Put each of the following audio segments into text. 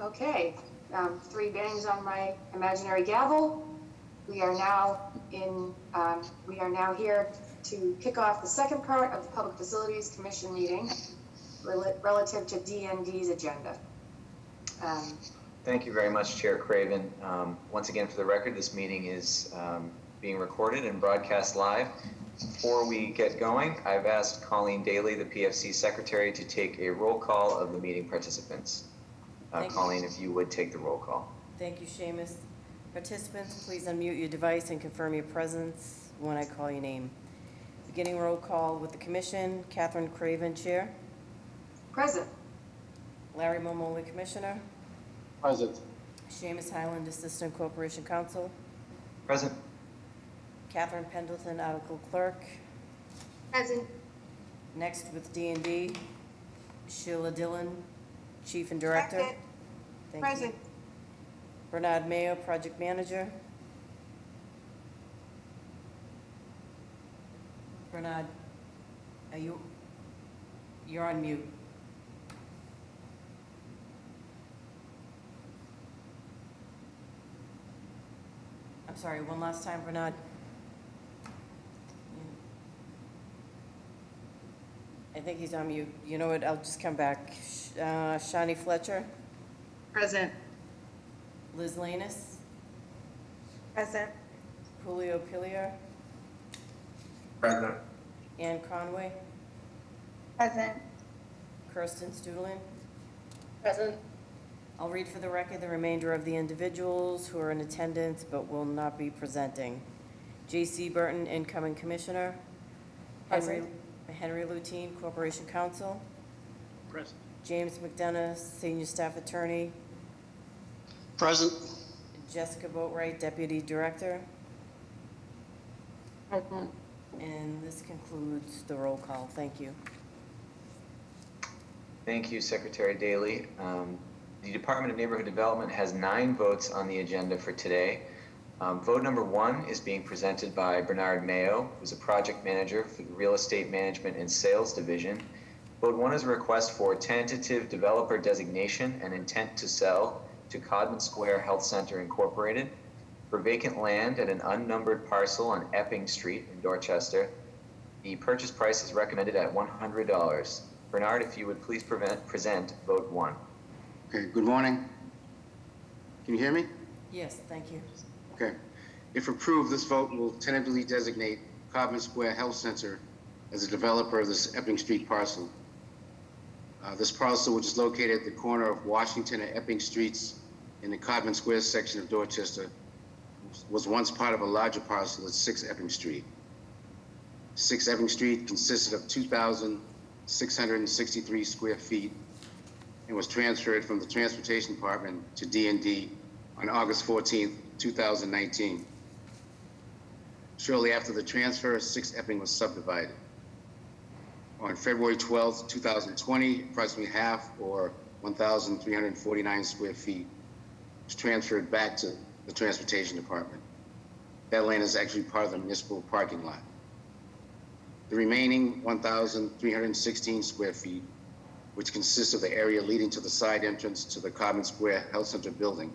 Okay, three bangs on my imaginary gavel. We are now here to kick off the second part of the Public Facilities Commission meeting relative to DND's agenda. Thank you very much, Chair Craven. Once again, for the record, this meeting is being recorded and broadcast live. Before we get going, I've asked Colleen Daly, the PFC Secretary, to take a roll call of the meeting participants. Colleen, if you would take the roll call. Thank you, Seamus. Participants, please unmute your device and confirm your presence when I call your name. Beginning roll call with the Commission. Catherine Craven, Chair. Present. Larry Momoli, Commissioner. Present. Seamus Highland, Assistant Corporation Counsel. Present. Catherine Pendleton, Article Clerk. Present. Next with D&D, Sheila Dillon, Chief and Director. Present. Thank Present. you. Bernard Mayo, Project Manager. Bernard, you're on mute. I'm sorry, one last time, Bernard. I think he's on mute. You know what, I'll just come back. Shani Fletcher, Present. Liz Lanus, Present. Julio Pillier, Present. Ann Conway, Present. Kirsten Studlin. Present. I'll read for the record the remainder of the individuals who are in attendance but will not be presenting. J.C. Burton, Incoming Commissioner. Present. Henry Lutine, Corporation Counsel. Present. James McDonough, Senior Staff Attorney. Present. Jessica Boatwright, Deputy Director. Present. And this concludes the roll call. Thank you. Thank you, Secretary Daly. The Department of Neighborhood Development has 9 votes on the agenda for today. Vote number 1 is being presented by Bernard Mayo, who's a project manager for the Real Estate Management and Sales Division. Vote 1 is a request for tentative developer designation and intent to sell to Codman Square Health Center Incorporated for vacant land at an unnumbered parcel on Epping Street in Dorchester. The purchase price is recommended at $100. Bernard, if you would please present vote 1. Okay, good morning. Can you hear me? Yes, thank you. Okay. If approved, this vote will tentatively designate Codman Square Health Center as a developer of this Epping Street parcel. This parcel, which is located at the corner of Washington and Epping Streets in the Codman Square section of Dorchester, was once part of a larger parcel at 6 Epping Street. 6 Epping Street consisted of 2,663 square feet and was transferred from the Transportation Department to D&D on August 14th, 2019. Shortly after the transfer, 6 Epping was subdivided. On February 12th, 2020, approximately half, or 1,349 square feet, was transferred back to the Transportation Department. That land is actually part of the municipal parking lot. The remaining 1,316 square feet, which consists of the area leading to the side entrance to the Codman Square Health Center building,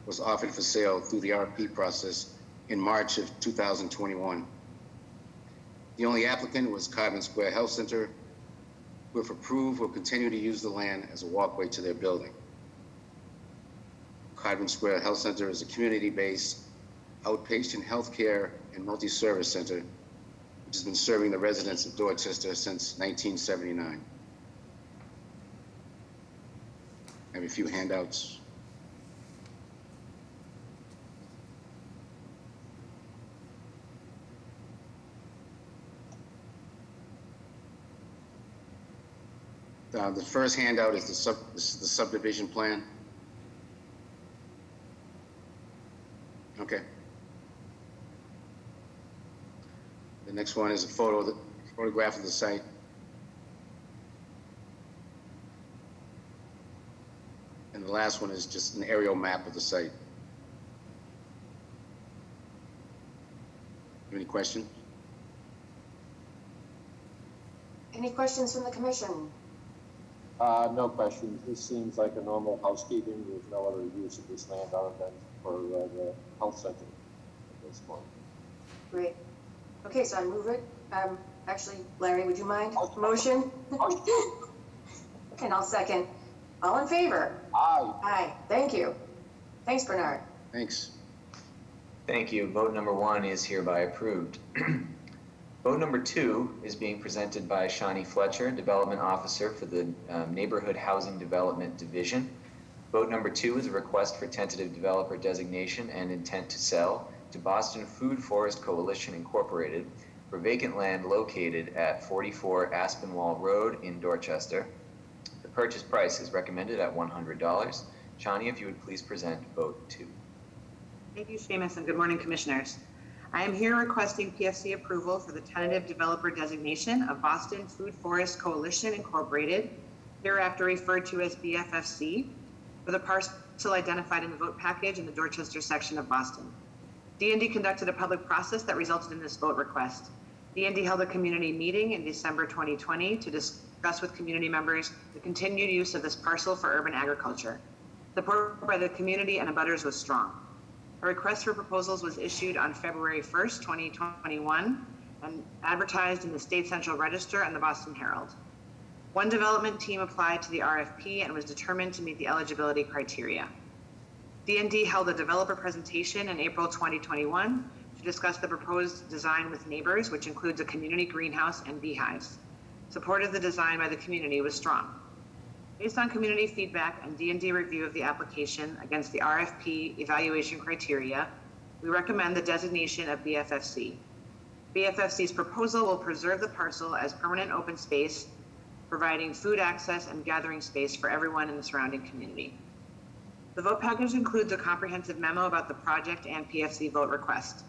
was offered for sale through the RFP process in March of 2021. The only applicant was Codman Square Health Center, who, if approved, will continue to use the land as a walkway to their building. Codman Square Health Center is a community-based outpatient healthcare and multi-service center, which has been serving the residents of Dorchester since 1979. I have a few handouts. The first handout is this is the subdivision plan. Okay. The next one is a photograph of the site. And the last one is just an aerial map of the site. Any questions? Any questions from the commission? No questions. This seems like a normal housekeeping. There's no other use of this land other than for the health center at this point. Great. Okay, so I move it. Actually, Larry, would you mind? Motion? And I'll second. All in favor? Aye. Aye. Thank you. Thanks, Bernard. Thanks. Thank you. Vote number 1 is hereby approved. Vote number 2 is being presented by Shawnee Fletcher, Development Officer for the Neighborhood Housing Development Division. Vote number 2 is a request for tentative developer designation and intent to sell to Boston Food Forest Coalition Incorporated for vacant land located at 44 Aspinwall Road in Dorchester. The purchase price is recommended at $100. Shawnee, if you would please present vote 2. Thank you, Seamus, and good morning, Commissioners. I am here requesting PFC approval for the tentative developer designation of Boston Food Forest Coalition Incorporated, hereafter referred to as BFFC, for the parcel identified in the vote package in the Dorchester section of Boston. D&D conducted a public process that resulted in this vote request. D&D held a community meeting in December 2020 to discuss with community members the continued use of this parcel for urban agriculture. Support by the community and abutters was strong. A request for proposals was issued on February 1st, 2021, and advertised in the State Central Register and the Boston Herald. One development team applied to the RFP and was determined to meet the eligibility criteria. D&D held a developer presentation in April 2021 to discuss the proposed design with neighbors, which includes a community greenhouse and beehives. Support of the design by the community was strong. Based on community feedback and D&D review of the application against the RFP evaluation criteria, we recommend the designation of BFFC. BFFC's proposal will preserve the parcel as permanent open space, providing food access and gathering space for everyone in the surrounding community. The vote package includes a comprehensive memo about the project and PFC vote request.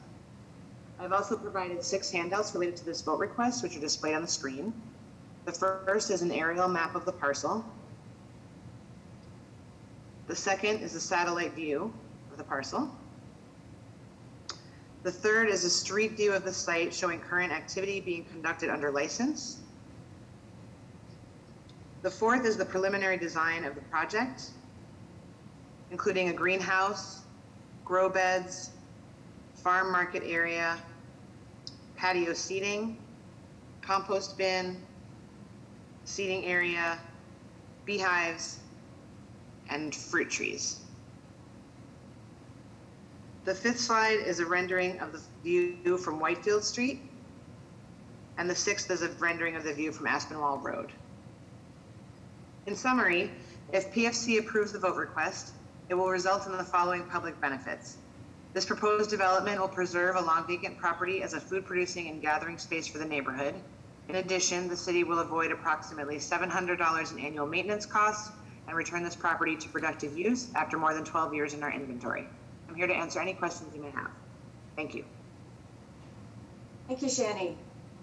I've also provided 6 handouts related to this vote request, which are displayed on the screen. The first is an aerial map of the parcel. The second is a satellite view of the parcel. The third is a street view of the site showing current activity being conducted under license. The fourth is the preliminary design of the project, including a greenhouse, grow beds, farm market area, patio seating, compost bin, seating area, beehives, and fruit trees. The fifth slide is a rendering of the view from Whitefield Street, and the sixth is a rendering of the view from Aspinwall Road. In summary, if PFC approves the vote request, it will result in the following public benefits. This proposed development will preserve a long vacant property as a food producing and gathering space for the neighborhood. In addition, the city will avoid approximately $700 in annual maintenance costs and return this property to productive use after more than 12 years in our inventory. I'm here to answer any questions you may have. Thank you. Thank you, Shani.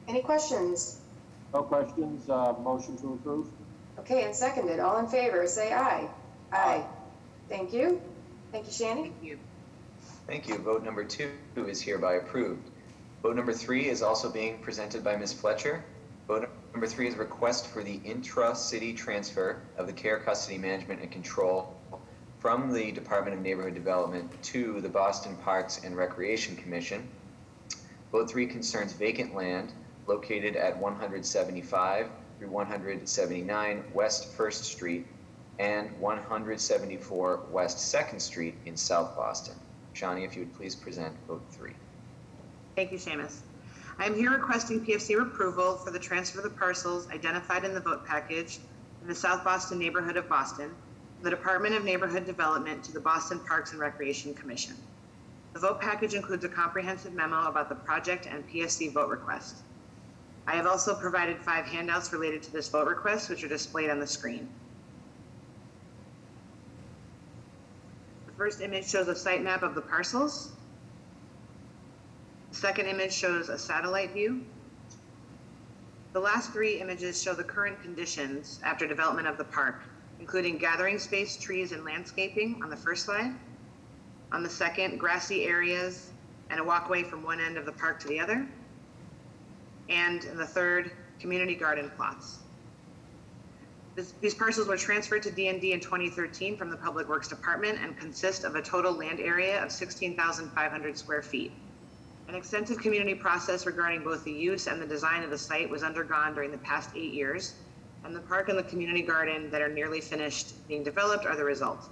Any questions? No questions. Motion to approve? Okay, and seconded. All in favor, say aye. Aye. Thank you. Thank you, Shani. Thank you. Thank you. Vote number 2 is hereby approved. Vote number 3 is also being presented by Ms. Fletcher. Vote number 3 is a request for the intra-city transfer of the care, custody, management, and control from the Department of Neighborhood Development to the Boston Parks and Recreation Commission. Vote 3 concerns vacant land located at 175 through 179 West 1st Street and 174 West 2nd Street in South Boston. Shawnee, if you would please present vote 3. Thank you, Seamus. I am here requesting PFC approval for the transfer of the parcels identified in the vote package in the South Boston neighborhood of Boston, from the Department of Neighborhood Development to the Boston Parks and Recreation Commission. The vote package includes a comprehensive memo about the project and PFC vote request. I have also provided 5 handouts related to this vote request, which are displayed on the screen. The first image shows a site map of the parcels. The second image shows a satellite view. The last 3 images show the current conditions after development of the park, including gathering space, trees, and landscaping on the first slide. On the second, grassy areas and a walkway from one end of the park to the other. And in the third, community garden plots. These parcels were transferred to D&D in 2013 from the Public Works Department and consist of a total land area of 16,500 square feet. An extensive community process regarding both the use and the design of the site was undergone during the past 8 years, and the park and the community garden that are nearly finished being developed are the result.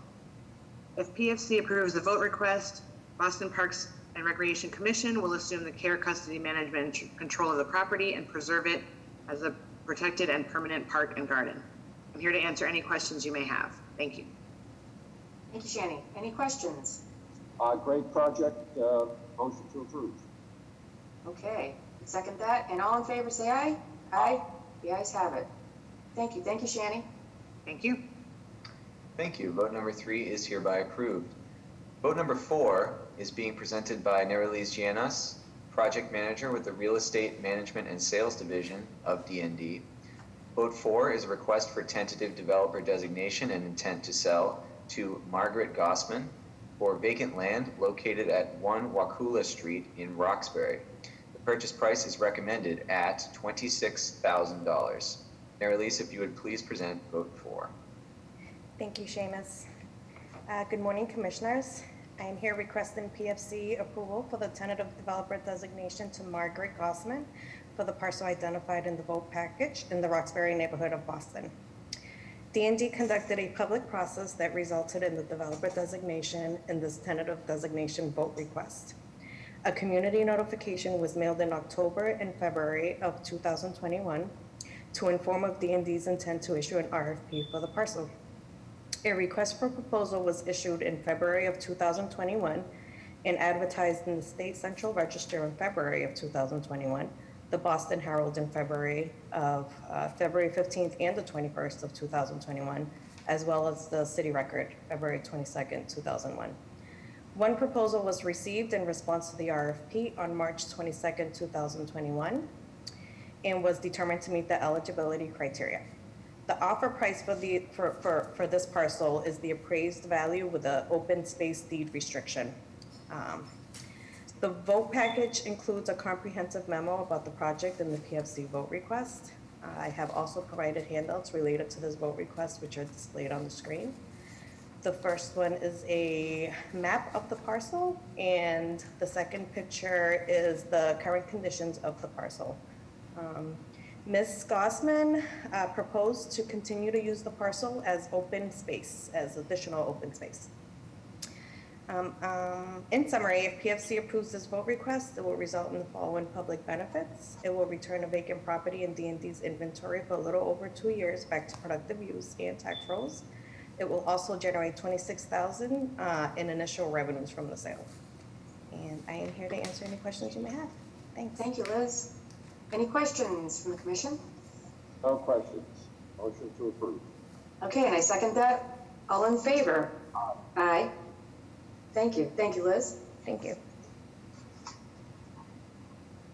If PFC approves the vote request, Boston Parks and Recreation Commission will assume the care, custody, management, and control of the property and preserve it as a protected and permanent park and garden. I'm here to answer any questions you may have. Thank you. Thank you, Shani. Any questions? Great project, motion to approve. Okay, second that, and all in favor say aye. Aye. The ayes have it. Thank you, Shani. Thank you. Thank you. Vote number 3 is hereby approved. Vote number 4 is being presented by Nerelise Gianas, Project Manager with the Real Estate Management and Sales Division of D&D. Vote 4 is a request for tentative developer designation and intent to sell to Margaret Gossman for vacant land located at 1 Wakula Street in Roxbury. The purchase price is recommended at $26,000. Nerelise, if you would please present vote 4. Thank you, Seamus. Good morning, Commissioners. I am here requesting PFC approval for the tentative developer designation to Margaret Gossman for the parcel identified in the vote package in the Roxbury neighborhood of Boston. D&D conducted a public process that resulted in the developer designation in this tentative designation vote request. A community notification was mailed in October and February of 2021 to inform of D&D's intent to issue an RFP for the parcel. A request for proposal was issued in February of 2021 and advertised in the State Central Register in February of 2021, the Boston Herald in February 15th and the 21st of 2021, as well as the City Record, February 22nd, 2001. One proposal was received in response to the RFP on March 22nd, 2021, and was determined to meet the eligibility criteria. The offer price for this parcel is the appraised value with the open space deed restriction. The vote package includes a comprehensive memo about the project and the PFC vote request. I have also provided handouts related to this vote request, which are displayed on the screen. The first one is a map of the parcel, and the second picture is the current conditions of the parcel. Ms. Gossman proposed to continue to use the parcel as open space, as additional open space. In summary, if PFC approves this vote request, it will result in the following public benefits. It will return a vacant property in D&D's inventory for a little over 2 years back to productive use and tax rolls. It will also generate $26,000 in initial revenues from the sale. And I am here to answer any questions you may have. Thanks. Thank you, Liz. Any questions from the commission? No questions. Motion to approve. Okay, and I second that. All in favor? Aye. Thank you, Liz. Thank you.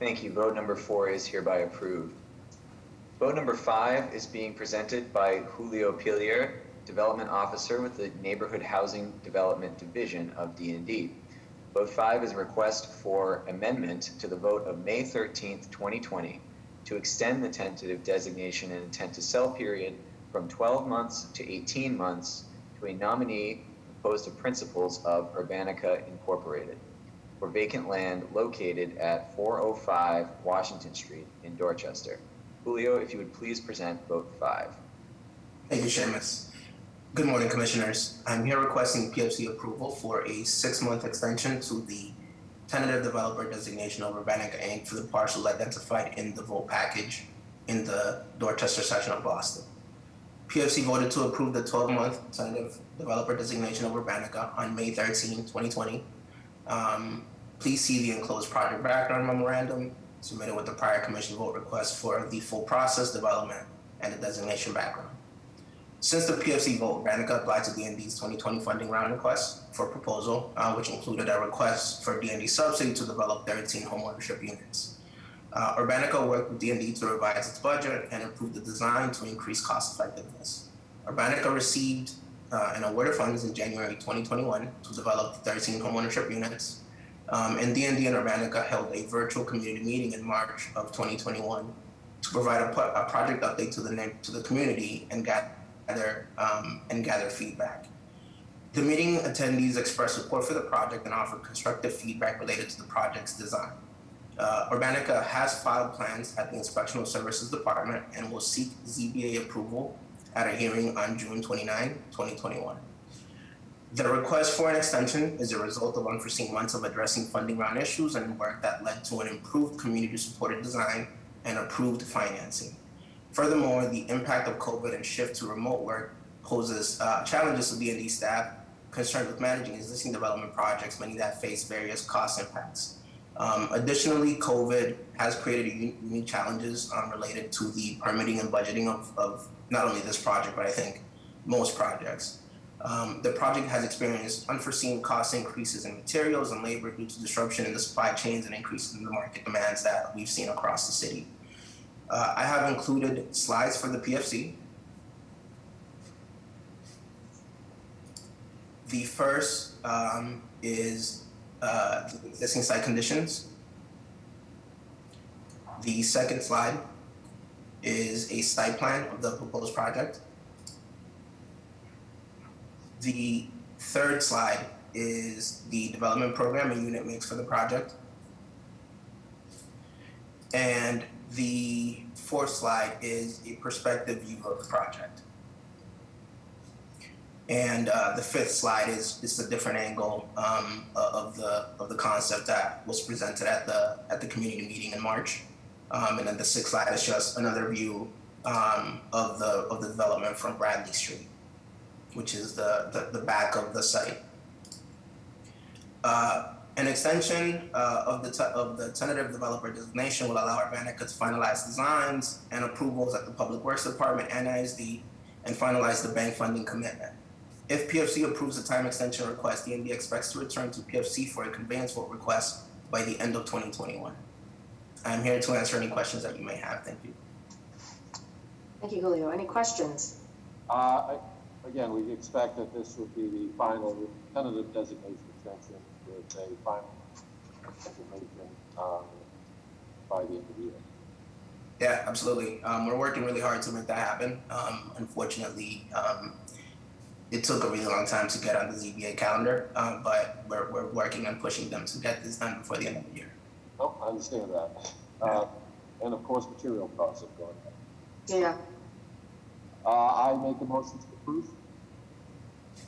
Thank you. Vote number 4 is hereby approved. Vote number 5 is being presented by Julio Pilier, Development Officer with the Neighborhood Housing Development Division of D&D. Vote 5 is a request for amendment to the vote of May 13th, 2020 to extend the tentative designation and intent to sell period from 12 months to 18 months to a nominee composed of principals of Urbanica Incorporated for vacant land located at 405 Washington Street in Dorchester. Julio, if you would please present vote 5. Thank you, Seamus. Good morning, Commissioners. I'm here requesting PFC approval for a 6-month extension to the tentative developer designation of Urbanica Inc. for the parcel identified in the vote package in the Dorchester section of Boston. PFC voted to approve the 12-month tentative developer designation of Urbanica on May 13, 2020. Please see the enclosed project background memorandum submitted with the prior commission vote request for the full process development and the designation background. Since the PFC vote, Urbanica applied to D&D's 2020 funding round request for proposal, which included a request for D&D subsidy to develop 13 homeownership units. Urbanica worked with D&D to revise its budget and improve the design to increase cost effectiveness. Urbanica received an award of funds in January 2021 to develop 13 homeownership units. And D&D and Urbanica held a virtual community meeting in March of 2021 to provide a project update to the community and gather and gather feedback. The meeting attendees expressed support for the project and offered constructive feedback related to the project's design. Urbanica has filed plans at the Inspectional Services Department and will seek ZBA approval at a hearing on June 29, 2021. The request for an extension is a result of unforeseen months of addressing funding round issues and work that led to an improved community-supported design and approved financing. Furthermore, the impact of COVID and shift to remote work poses challenges to D&D staff concerned with managing existing development projects, many that face various cost impacts. Additionally, COVID has created unique challenges related to the permitting and budgeting of not only this project, but I think most projects. The project has experienced unforeseen cost increases in materials and labor due to disruption in the supply chains and increases in the market demands that we've seen across the city. I have included slides for the PFC. The first is the existing site conditions. The second slide is a site plan of the proposed project. The third slide is the development program and unit mix for the project. And the fourth slide is a perspective view of the project. And the fifth slide is a different angle of the concept that was presented at the community meeting in March. And then the sixth slide is just another view of the development from Bradley Street, which is the back of the site. An extension of the tentative developer designation will allow Urbanica to finalize designs and approvals at the Public Works Department and ISD and finalize the bank funding commitment. If PFC approves the time extension request, DND expects to return to PFC for a conveyance vote request by the end of 2021. I'm here to answer any questions that you may have. Thank you. Thank you, Julio. Any questions? Again, we expect that this would be the final tentative designation extension with a final designation by the end of the year. Yeah, absolutely. We're working really hard to make that happen. Unfortunately, it took a really long time to get on the ZBA calendar, but we're working on pushing them to get this done before the end of the year. Oh, I understand that. And of course, material costs have gone up. Yeah. I make a motion to approve.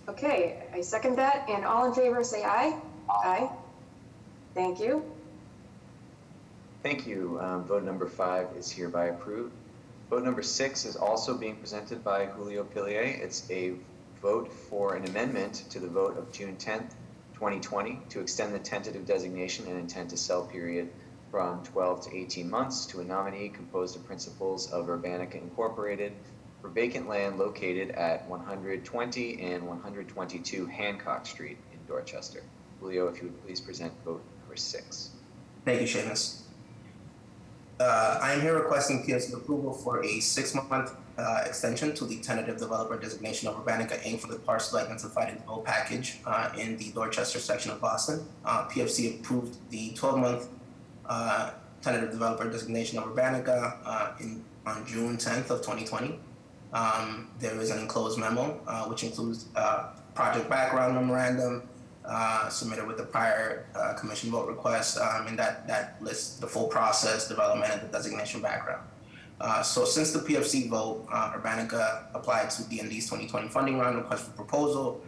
Okay, I second that. And all in favor, say aye. Aye. Thank you. Thank you. Vote number 5 is hereby approved. Vote number 6 is also being presented by Julio Pillier. It's a vote for an amendment to the vote of June 10th, 2020 to extend the tentative designation and intent to sell period from 12 to 18 months to a nominee composed of principals of Urbanica Incorporated for vacant land located at 120 and 122 Hancock Street in Dorchester. Julio, if you would please present vote number 6. Thank you, Seamus. I am here requesting PFC approval for a 6-month extension to the tentative developer designation of Urbanica Inc. for the parcel identified in the vote package in the Dorchester section of Boston. PFC approved the 12-month tentative developer designation of Urbanica on June 10th of 2020. There is an enclosed memo, which includes project background memorandum submitted with the prior commission vote request, and that lists the full process, development, and the designation background. So since the PFC vote, Urbanica applied to DND's 2020 funding round request for proposal,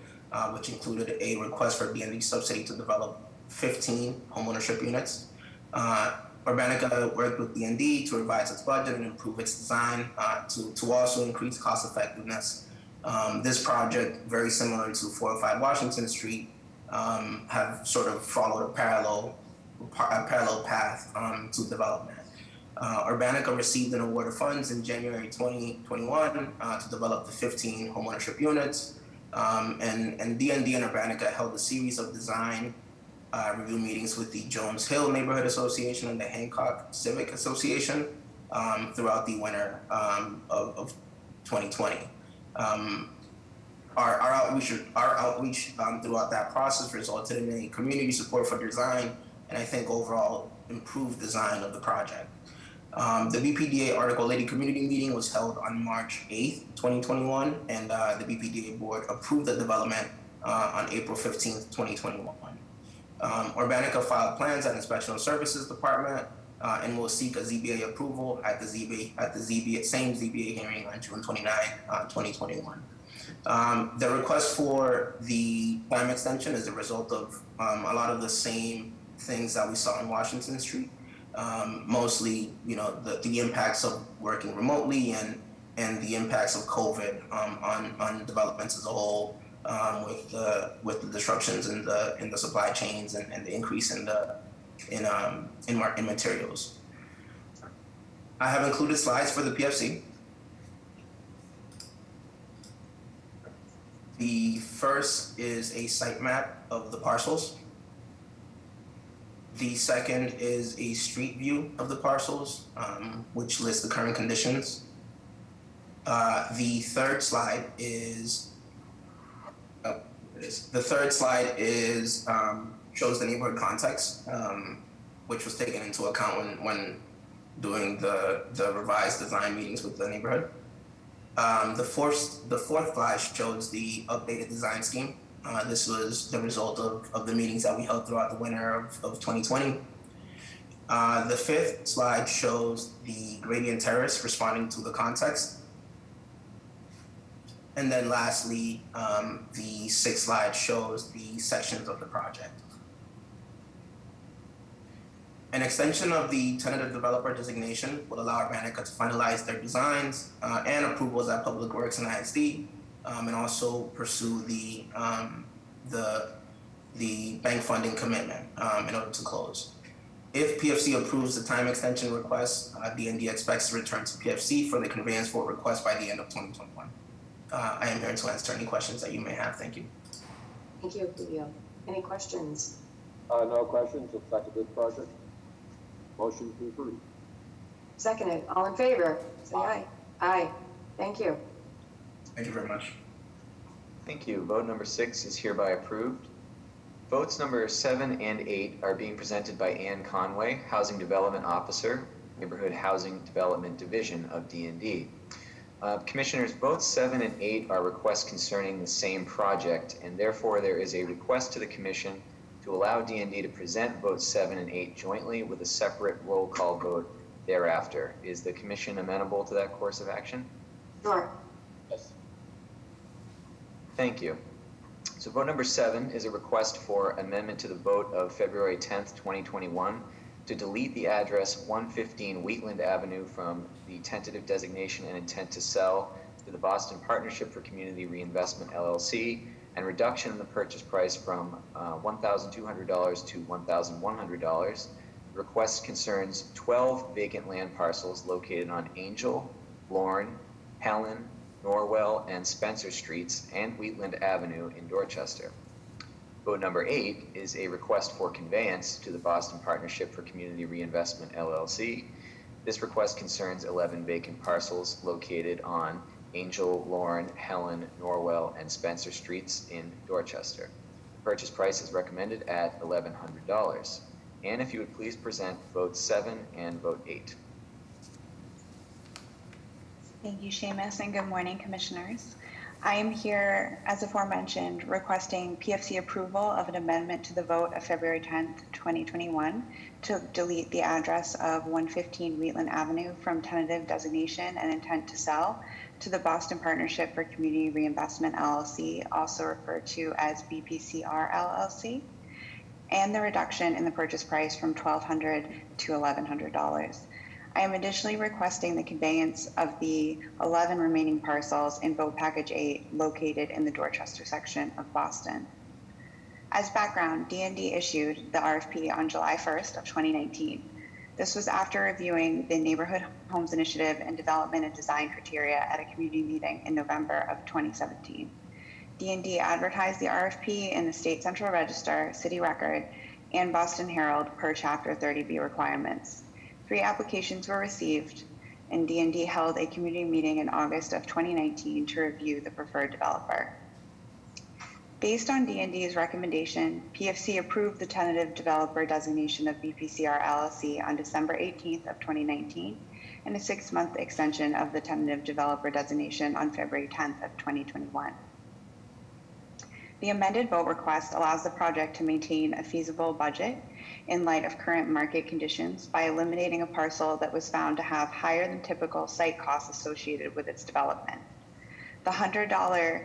which included a request for DND subsidy to develop 15 homeownership units. Urbanica worked with DND to revise its budget and improve its design to also increase cost effectiveness. This project, very similar to 405 Washington Street, have sort of followed a parallel path to development. Urbanica received an award of funds in January 2021 to develop the 15 homeownership units, and DND and Urbanica held a series of design review meetings with the Jones Hill Neighborhood Association and the Hancock Civic Association throughout the winter of 2020. Our outreach throughout that process resulted in a community support for design and I think overall improved design of the project. The BPDA Articulated Community Meeting was held on March 8th, 2021, and the BPDA Board approved the development on April 15th, 2021. Urbanica filed plans at Inspectional Services Department and will seek a ZBA approval at the same ZBA hearing on June 29, 2021. The request for the time extension is a result of a lot of the same things that we saw in Washington Street. Mostly, the impacts of working remotely and the impacts of COVID on developments as a whole, with the disruptions in the supply chains and the increase in materials. I have included slides for the PFC. The first is a site map of the parcels. The second is a street view of the parcels, which lists the current conditions. The third slide is shows the neighborhood context, which was taken into account when doing the revised design meetings with the neighborhood. The fourth slide shows the updated design scheme. This was the result of the meetings that we held throughout the winter of 2020. The fifth slide shows the gradient terrace responding to the context. And then lastly, the sixth slide shows the sections of the project. An extension of the tentative developer designation will allow Urbanica to finalize their designs and approvals at Public Works and ISD, and also pursue the bank funding commitment in order to close. If PFC approves the time extension request, DND expects to return to PFC for the conveyance for request by the end of 2021. I am here to answer any questions that you may have. Thank you. Thank you, Julio. Any questions? No questions. Looks like a good project. Motion to approve. Seconded. All in favor? Say aye. Aye. Thank you. Thank you very much. Thank you. Vote number 6 is hereby approved. Votes number 7 and 8 are being presented by Ann Conway, Housing Development Officer, Neighborhood Housing Development Division of D&D. Commissioners, votes 7 and 8 are requests concerning the same project, and therefore there is a request to the Commission to allow D&D to present votes 7 and 8 jointly with a separate roll call vote thereafter. Is the Commission amenable to that course of action? Sure. Yes. Thank you. So vote number 7 is a request for amendment to the vote of February 10th, 2021 to delete the address 115 Wheatland Avenue from the tentative designation and intent to sell to the Boston Partnership for Community Reinvestment, LLC, and reduction in the purchase price from $1,200 to $1,100. The request concerns 12 vacant land parcels located on Angel, Lorne, Helen, Norwell, and Spencer Streets and Wheatland Avenue in Dorchester. Vote number 8 is a request for conveyance to the Boston Partnership for Community Reinvestment, LLC. This request concerns 11 vacant parcels located on Angel, Lorne, Helen, Norwell, and Spencer Streets in Dorchester. The purchase price is recommended at $1,100. And if you would please present vote 7 and vote 8. Thank you, Seamus, and good morning, Commissioners. I am here, as aforementioned, requesting PFC approval of an amendment to the vote of February 10th, 2021 to delete the address of 115 Wheatland Avenue from tentative designation and intent to sell to the Boston Partnership for Community Reinvestment, LLC, also referred to as BPCR, LLC, and the reduction in the purchase price from $1,200 to $1,100. I am additionally requesting the conveyance of the 11 remaining parcels in Vote Package 8 located in the Dorchester section of Boston. As background, D&D issued the RFP on July 1st of 2019. This was after reviewing the Neighborhood Homes Initiative and Development and Design criteria at a community meeting in November of 2017. D&D advertised the RFP in the State Central Register, City Record, and Boston Herald per Chapter 30B requirements. 3 applications were received, and D&D held a community meeting in August of 2019 to review the preferred developer. Based on D&D's recommendation, PFC approved the tentative developer designation of BPCR LLC on December 18th of 2019 and a 6-month extension of the tentative developer designation on February 10th of 2021. The amended vote request allows the project to maintain a feasible budget in light of current market conditions by eliminating a parcel that was found to have higher than typical site costs associated with its development. The $100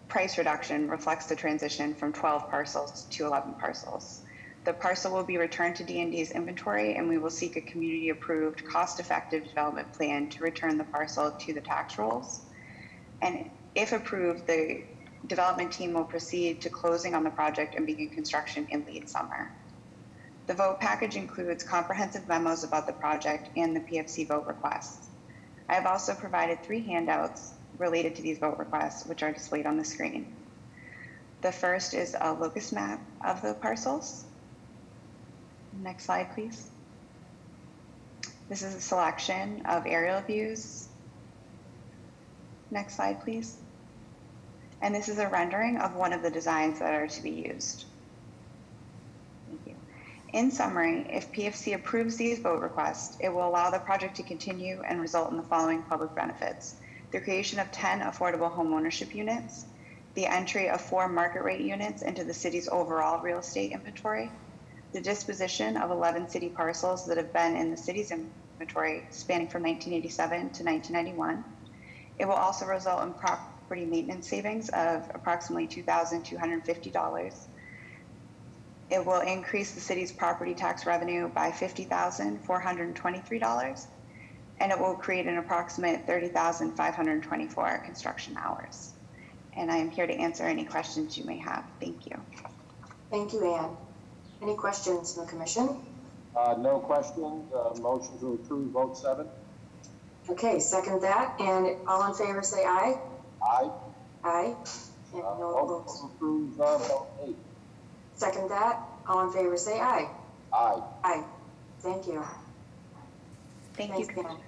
price reduction reflects the transition from 12 parcels to 11 parcels. The parcel will be returned to D&D's inventory, and we will seek a community-approved, cost-effective development plan to return the parcel to the tax rolls. And if approved, the development team will proceed to closing on the project and begin construction in late summer. The vote package includes comprehensive memos about the project and the PFC vote requests. I have also provided 3 handouts related to these vote requests, which are displayed on the screen. The first is a locus map of the parcels. Next slide, please. This is a selection of aerial views. Next slide, please. And this is a rendering of one of the designs that are to be used. Thank you. In summary, if PFC approves these vote requests, it will allow the project to continue and result in the following public benefits: the creation of 10 affordable homeownership units, the entry of 4 market rate units into the city's overall real estate inventory, the disposition of 11 city parcels that have been in the city's inventory spanning from 1987 to 1991. It will also result in property maintenance savings of approximately $2,250. It will increase the city's property tax revenue by $50,423, and it will create an approximate 30,524 construction hours. And I am here to answer any questions you may have. Thank you. Thank you, Ann. Any questions from the commission? No questions. Motion to approve vote 7. Okay, second that, and all in favor say aye. Aye. Aye. And no Motion opposed. to approve vote 8. Second that, all in favor say aye. Aye. Aye. Thank you. Thank you, Thanks, Ann. Commissioners.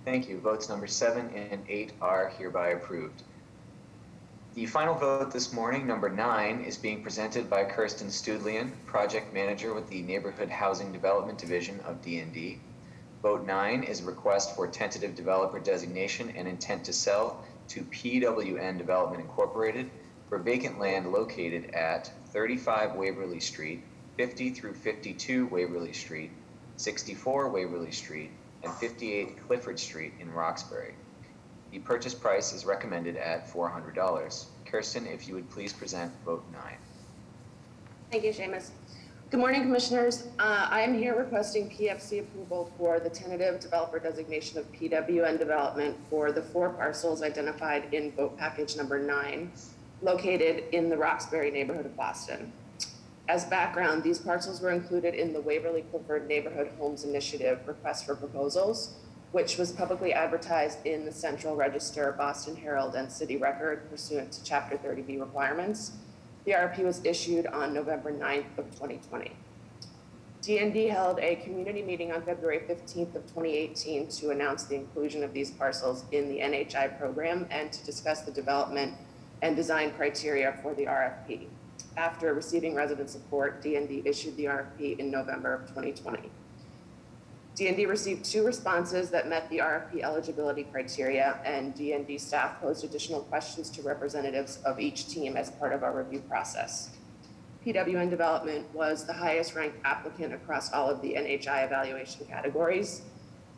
Thank you. Votes number 7 and 8 are hereby approved. The final vote this morning, number 9, is being presented by Kirsten Studlian, Project Manager with the Neighborhood Housing Development Division of D&D. Vote 9 is a request for tentative developer designation and intent to sell to PWN Development Incorporated for vacant land located at 35 Waverly Street, 50 through 52 Waverly Street, 64 Waverly Street, and 58 Clifford Street in Roxbury. The purchase price is recommended at $400. Kirsten, if you would please present vote 9. Thank you, Seamus. Good morning, Commissioners. I am here requesting PFC approval for the tentative developer designation of PWN Development for the 4 parcels identified in vote package number 9, located in the Roxbury neighborhood of Boston. As background, these parcels were included in the Waverly Clifford Neighborhood Homes Initiative request for proposals, which was publicly advertised in the Central Register, Boston Herald, and City Record pursuant to Chapter 30B requirements. The RFP was issued on November 9th of 2020. D&D held a community meeting on February 15th of 2018 to announce the inclusion of these parcels in the NHI program and to discuss the development and design criteria for the RFP. After receiving resident support, D&D issued the RFP in November of 2020. D&D received 2 responses that met the RFP eligibility criteria, and D&D staff posed additional questions to representatives of each team as part of our review process. PWN Development was the highest ranked applicant across all of the NHI evaluation categories.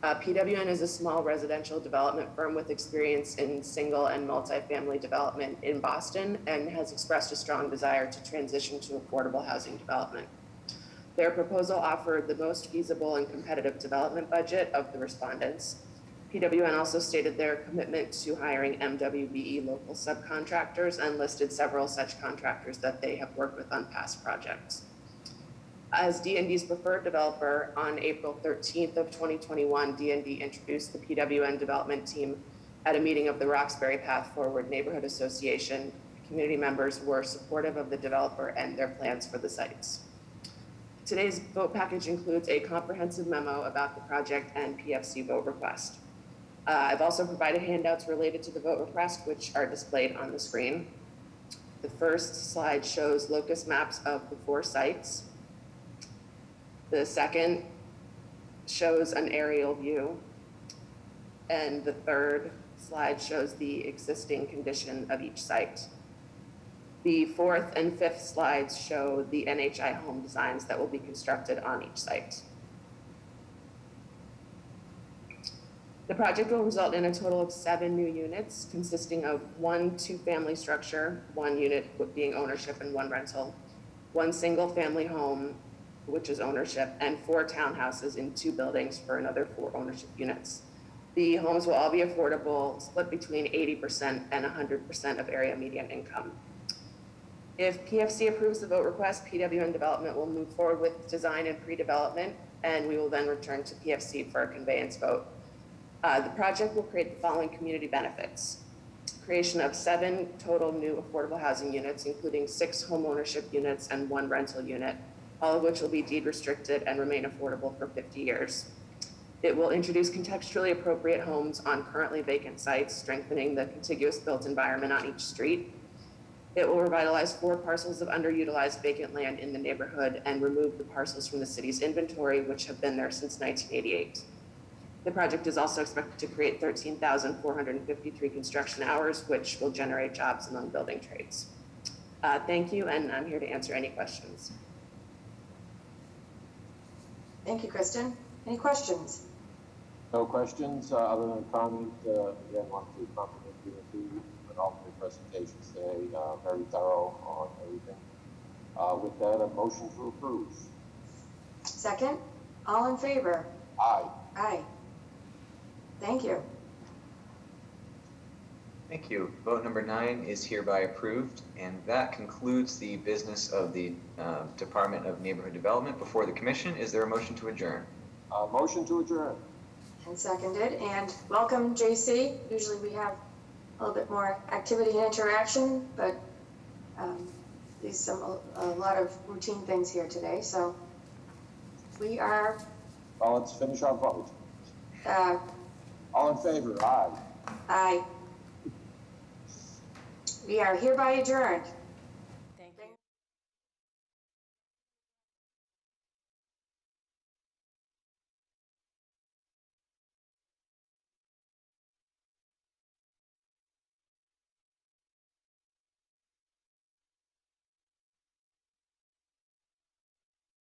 PWN is a small residential development firm with experience in single and multifamily development in Boston and has expressed a strong desire to transition to affordable housing development. Their proposal offered the most feasible and competitive development budget of the respondents. PWN also stated their commitment to hiring MWBE local subcontractors and listed several such contractors that they have worked with on past projects. As D&D's preferred developer, on April 13th of 2021, D&D introduced the PWN development team at a meeting of the Roxbury Path Forward Neighborhood Association. Community members were supportive of the developer and their plans for the sites. Today's vote package includes a comprehensive memo about the project and PFC vote request. I've also provided handouts related to the vote request, which are displayed on the screen. The first slide shows locus maps of the 4 sites. The second shows an aerial view. And the third slide shows the existing condition of each site. The fourth and fifth slides show the NHI home designs that will be constructed on each site. The project will result in a total of 7 new units consisting of 1 2-family structure, 1 unit being ownership and 1 rental, 1 single-family home, which is ownership, and 4 townhouses in 2 buildings for another 4 ownership units. The homes will all be affordable, split between 80% and 100% of area median income. If PFC approves the vote request, PWN Development will move forward with design and pre-development, and we will then return to PFC for a conveyance vote. The project will create the following community benefits: creation of 7 total new affordable housing units, including 6 homeownership units and 1 rental unit, all of which will be deed restricted and remain affordable for 50 years. It will introduce contextually appropriate homes on currently vacant sites, strengthening the contiguous built environment on each street. It will revitalize 4 parcels of underutilized vacant land in the neighborhood and remove the parcels from the city's inventory, which have been there since 1988. The project is also expected to create 13,453 construction hours, which will generate jobs among building trades. Thank you, and I'm here to answer any questions. Thank you, Kristen. Any questions? No questions, other than comment, again, want to compliment you on all of your presentations today, very thorough on everything. With that, a motion to approve. Second? All in favor? Aye. Aye. Thank you. Thank you. Vote number 9 is hereby approved, and that concludes the business of the Department of Neighborhood Development before the Commission. Is there a motion to adjourn? Motion to adjourn. And seconded. And welcome, JC. Usually we have a little bit more activity and interaction, but there's a lot of routine things here today. So we are. Well, let's finish our vote. All in favor? Aye. Aye. We are hereby adjourned.